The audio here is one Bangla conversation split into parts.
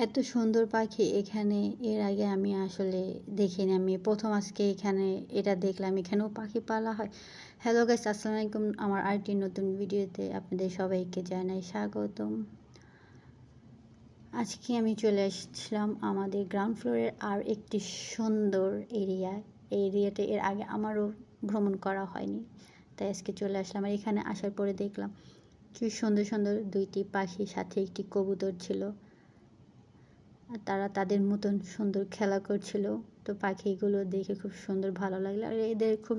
এত সুন্দর পাখি এখানে এর আগে আমি আসলে দেখিনি। আমি প্রথম আজকে এখানে এটা দেখলাম, এখানেও পাখি পালা হয়। হ্যালো গাইস, আসসালামু আলাইকুম। আমার আরেকটি নতুন ভিডিওতে আপনাদের সবাইকে জানাই স্বাগতম। আজকে আমি চলে আসছিলাম আমাদের গ্রাউন্ড ফ্লোরের আর একটি সুন্দর এরিয়ায়। এই এরিয়াতে এর আগে আমারও ভ্রমণ করা হয়নি, তাই আজকে চলে আসলাম। আর এখানে আসার পরে দেখলাম কি সুন্দর সুন্দর দুইটি পাখি, সাথে একটি কবুতর ছিল। আর তারা তাদের মতন সুন্দর খেলা করছিল। তো পাখিগুলো দেখে খুব সুন্দর ভালো লাগলো। আর এদের খুব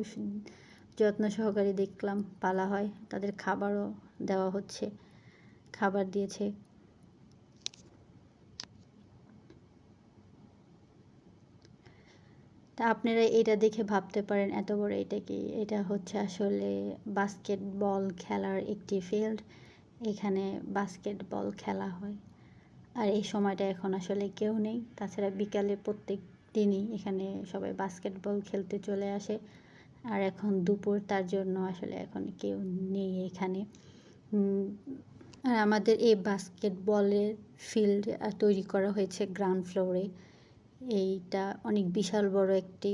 যত্ন সহকারে দেখলাম পালা হয়। তাদের খাবারও দেওয়া হচ্ছে, খাবার দিয়েছে। তা আপনারা এটা দেখে ভাবতে পারেন এত বড় এটা কি? এটা হচ্ছে আসলে বাস্কেটবল খেলার একটি ফিল্ড। এখানে বাস্কেটবল খেলা হয়। আর এই সময়টা এখন আসলে কেউ নেই। তাছাড়া বিকালে প্রত্যেক দিনই এখানে সবাই বাস্কেটবল খেলতে চলে আসে। আর এখন দুপুর, তার জন্য আসলে এখন কেউ নেই এখানে। আর আমাদের এই বাস্কেটবলের ফিল্ড তৈরি করা হয়েছে গ্রাউন্ড ফ্লোরে। এইটা অনেক বিশাল বড় একটি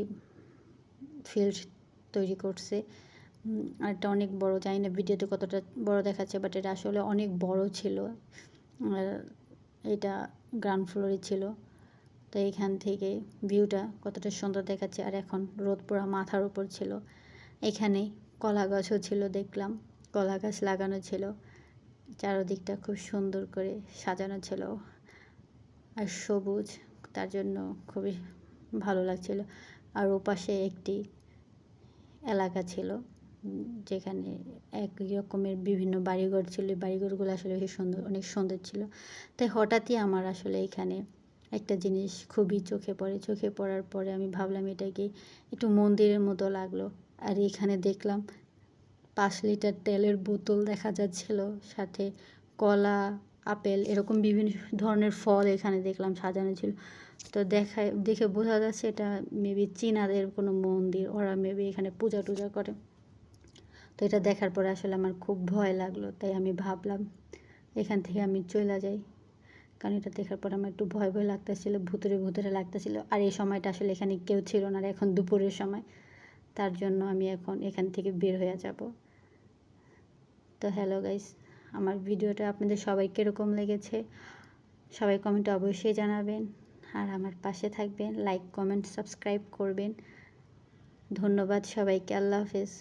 ফিল্ড তৈরি করছে। আর এটা অনেক বড়, জানি না ভিডিওতে কতটা বড় দেখাচ্ছে, বাট এটা আসলে অনেক বড় ছিল। আর এটা গ্রাউন্ড ফ্লোরে ছিল। তো এখান থেকে ভিউটা কতটা সুন্দর দেখাচ্ছে। আর এখন রোদ পুরা মাথার উপর ছিল। এখানে কলা গাছও ছিল, দেখলাম কলা গাছ লাগানো ছিল। চারদিকটা খুব সুন্দর করে সাজানো ছিল আর সবুজ, তার জন্য খুবই ভালো লাগছিল। আর ওপাশে একটি এলাকা ছিল যেখানে একই রকমের বিভিন্ন বাড়িঘর ছিল। বাড়িঘরগুলো আসলে বেশি সুন্দর, অনেক সুন্দর ছিল। তাই হঠাৎই আমার আসলে এখানে একটা জিনিস খুবই চোখে পড়ে। চোখে পড়ার পরে আমি ভাবলাম এটাকে একটু মন্দিরের মতো লাগলো। আর এখানে দেখলাম 5 লিটার তেলের বোতল দেখা যাচ্ছিল, সাথে কলা, আপেল, এরকম বিভিন্ন ধরনের ফল এখানে দেখলাম সাজানো ছিল। তো দেখে বোঝা যাচ্ছে এটা মেবি চীনাদের কোনো মন্দির, ওরা মেবি এখানে পূজা টুজা করে। তো এটা দেখার পরে আসলে আমার খুব ভয় লাগলো, তাই আমি ভাবলাম এখান থেকে আমি চলে যাই। কারণ এটা দেখার পর আমার একটু ভয় ভয় লাগতেছিলো, ভুতুরে ভুতুরে লাগতেছিলো। আর এই সময়টা আসলে এখানে কেউ ছিল না, আর এখন দুপুরের সময়, তার জন্য আমি এখন এখান থেকে বের হয়ে যাব। তো হ্যালো গাইস, আমার ভিডিওটা আপনাদের সবাই কীরকম লেগেছে সবাই কমেন্টে অবশ্যই জানাবেন। আর আমার পাশে থাকবেন, লাইক কমেন্ট সাবস্ক্রাইব করবেন। ধন্যবাদ সবাইকে। আল্লাহ হাফেজ।